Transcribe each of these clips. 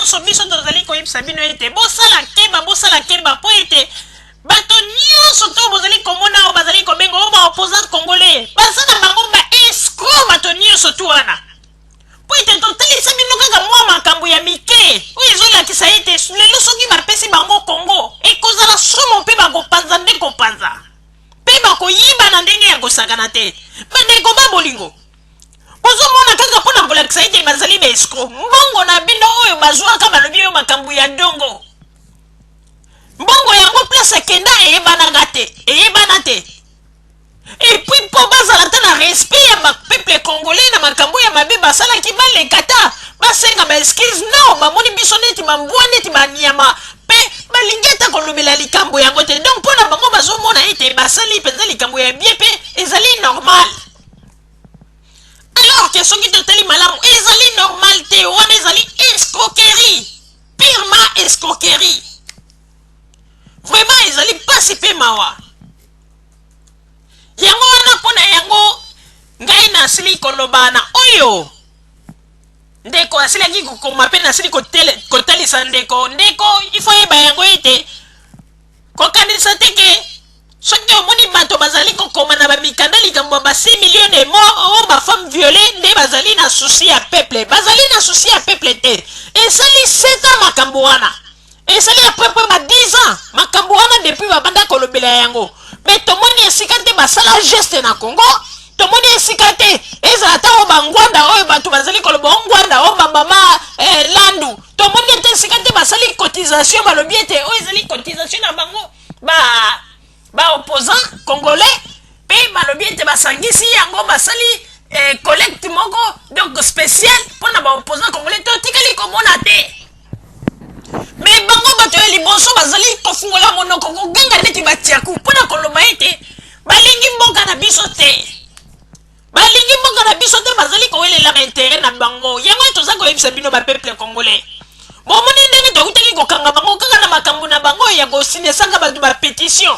nyonso biso tozali koyebisa bino ete bosala keba po ete bato nyonso to bozali komona o bazali kobenga o ba opposant congolais baza na bango ba escroc bato nyonso tu wana po ete totalisa bino kaka mwa makambo ya mike oyo ezolakisa ete lelo soki bapesi bango Congo ekozala somo mpe bakopanza nde kopanza mpe bakoyiba na ndenge ya kosakana te bandeko babolingo bozomona kaka mpona kolakisa ete bazali ba escroc mbongo na bino oyo bazwaka balobi oyo makambo ya ndongo mbongo yango place akenda eyebana te epuis mpo bazala ta na respect ya bapeuple congolais na makambo ya mabe basalaki baleka ta basenga baeskise no bamoni biso neti bambwa neti banyama mpe balingi ata kolobela likambo yango te donc mpona bango bazomona ete basali mpenza likambo ya bie mpe ezali normal alors ke soki totali malamu ezali normal te wana ezali escroquerie purement escroquerie vraiment ezali pasi mpe mawa yango wana mpona yango ngai nasili koloba na oyo ndeko asilaki kokoma mpe nasili kotalisa ndeko ifo yeba yango ete kokanisa teke soki omoni bato bazali kokoma na bamikanda likambo ba 6 millions de morts o bafemme violée nde bazali na souci ya peuple te esali 7 ans makambo wana esali après ba 10 ans makambo wana depuis babanda kolobela yango me tomoni esika te basala geste na Congo tomoni esika te ezala ta o bangwanda oyo bato bazali koloba ongwanda o bamama landu tomoni ete esika te basali cotisation balobi ete oyo ezali cotisation na bango ba opposant congolais mpe balobi ete basangisi yango basali collecte moko donc spécial mpona ba opposant congolais totikali komona te me bango bato ya liboso bazali kofungola monoko kogenga neti batiaku mpona koloba ete balingi mboka na biso te bazali kowelela baintere na bango yango toza koyebisa bino bapeuple congolais bomoni ndenge tokutaki kokanga bango kaka na makambo na bango ya kosinesanga bato bapétition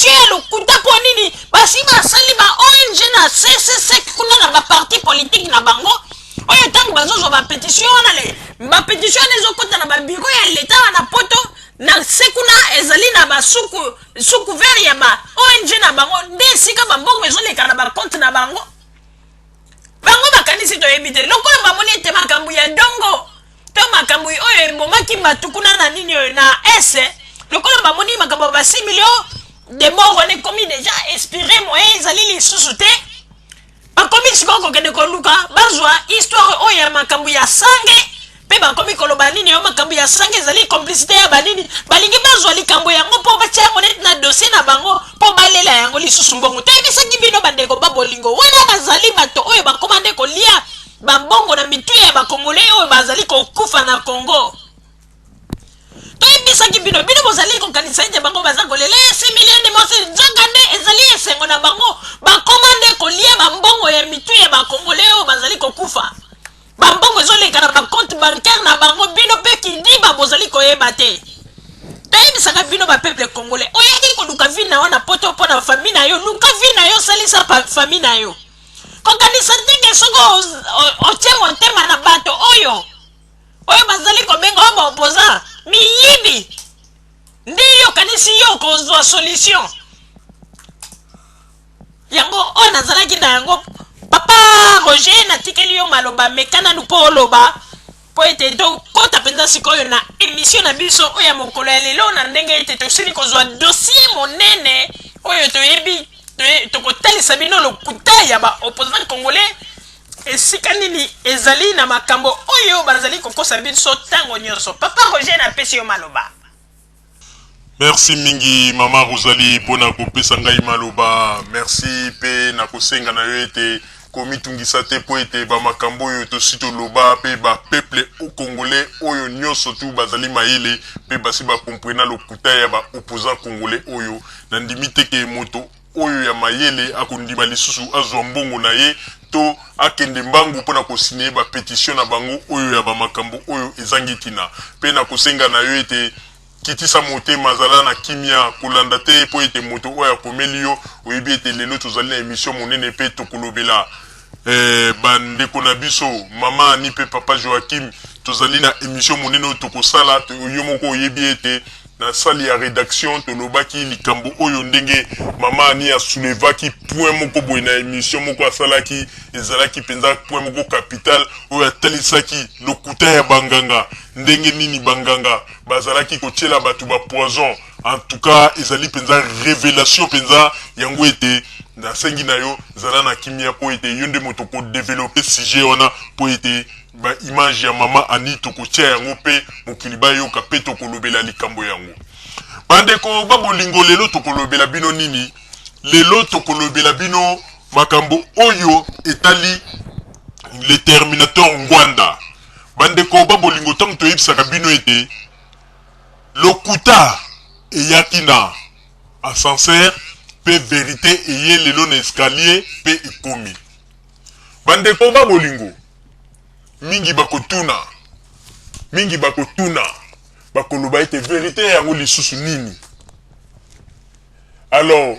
ya lokuta mpo nini basi basali ba ONG na CCC kuna na baparti politique na bango oyo ntango bazozwa bapétition wana bapétition wana ezokota na babiro ya leta wana poto na se kuna ezali na basuku vert ya ba ONG na bango nde esika bambongo ezoleka na bakonte na bango bakanisi toyebi te lokola bamoni ete makambo ya dongo to makambo oyo ebomaki bato kuna na nini oyo na ese lokola bamoni makambo ba 6 millions de morts wana ekomi deja expiré moyen ezali lisusu te bakomi sikoyo kokende koluka bazwa histoire oyo ya makambo ya sange mpe bakomi koloba nini oyo makambo ya sange ezali complicité ya banini balingi bazwa likambo yango mpo batia yango neti na dossier na bango mpo balela yango lisusu mbongo toyebisaki bino bandeko babolingo wana bazali bato oyo bakoma nde kolia bambongo na mitu ya bakongolais oyo bazali kokufa na Congo toyebisaki bino bozali kokanisa ete bango baza kolela 6 millions de morts nzanga nde ezali esengo na bango bakoma nde kolia bambongo ya mitu ya bakongolais oyo bazali kokufa bambongo ezoleka na bacompte bancaire na bango bino mpe kidiba bozali koyeba te toyebisaka bino bapeuple congolais oyaki koluka vi na wana poto mpo na fami na yo luka vi na yo salisa fami na yo kokanisa ndenge soko otie motema na bato oyo bazali kobenga oyo baopposant miyibi nde yo kanisi yo kozwa solution yango oyo nazalaki na yango papa Roger natikeli yo maloba mekana nupo oloba po ete tokota mpenza sikoyo na émission na biso oyo ya mokolo ya lelo na ndenge ete tosili kozwa dossier monene oyo toyebi tokotalisa bino lokuta ya baopposant congolais esika nini ezali na makambo oyo bazali kokosa biso ntango nyonso papa Roger napesi yo maloba. Merci mingi mama Rosalie pona kopesa ngai maloba merci pe na kosenga na yo ete komitungisa te po ete bamakambo oyo tosito loba pe ba peuple congolais oyo nyonso tu bazali mayele pe basi bakomprena lokuta ya ba opposant congolais oyo na ndimi teke moto oyo ya mayele akondima lisusu azwa mbongo na ye to akende mbangu mpona kosine ba pétition na bango oyo ya bamakambo oyo ezangi tina pe na kosenga na yo ete kitisa motema zala na kimia kolanda te po ete moto oyo akomeli yo oyebi ete lelo tozali na émission monene pe tokolobela bandeko na biso mama ni pe papa Joachim tozali na émission monene tokosala yo moko oyebi ete na sali ya rédaction tolobaki likambo oyo ndenge mama ani asoulevaki point moko boye na émission moko asalaki ezalaki penza point moko capital oyo atalisaki lokuta ya banganga ndenge nini banganga bazalaki kotiela bato ba poison. En tout cas ezali penza révélation penza yango ete nasengi na yo zala na kimia po ete yo nde moto ko développer sujet wana po ete ba image ya mama ani tokotia yango pe mokili bayoka pe tokolobela likambo yango. Bandeko babolingo lelo tokolobela bino nini? Lelo tokolobela bino makambo oyo etali le Terminator Ngwanda. Bandeko babolingo tango toyebisaka bino ete lokuta eyaki na ascenseur pe vérité eye lelo na escalier pe ekomi. Bandeko babolingo mingi bakotuna bakoloba ete vérité yango lisusu nini. Alors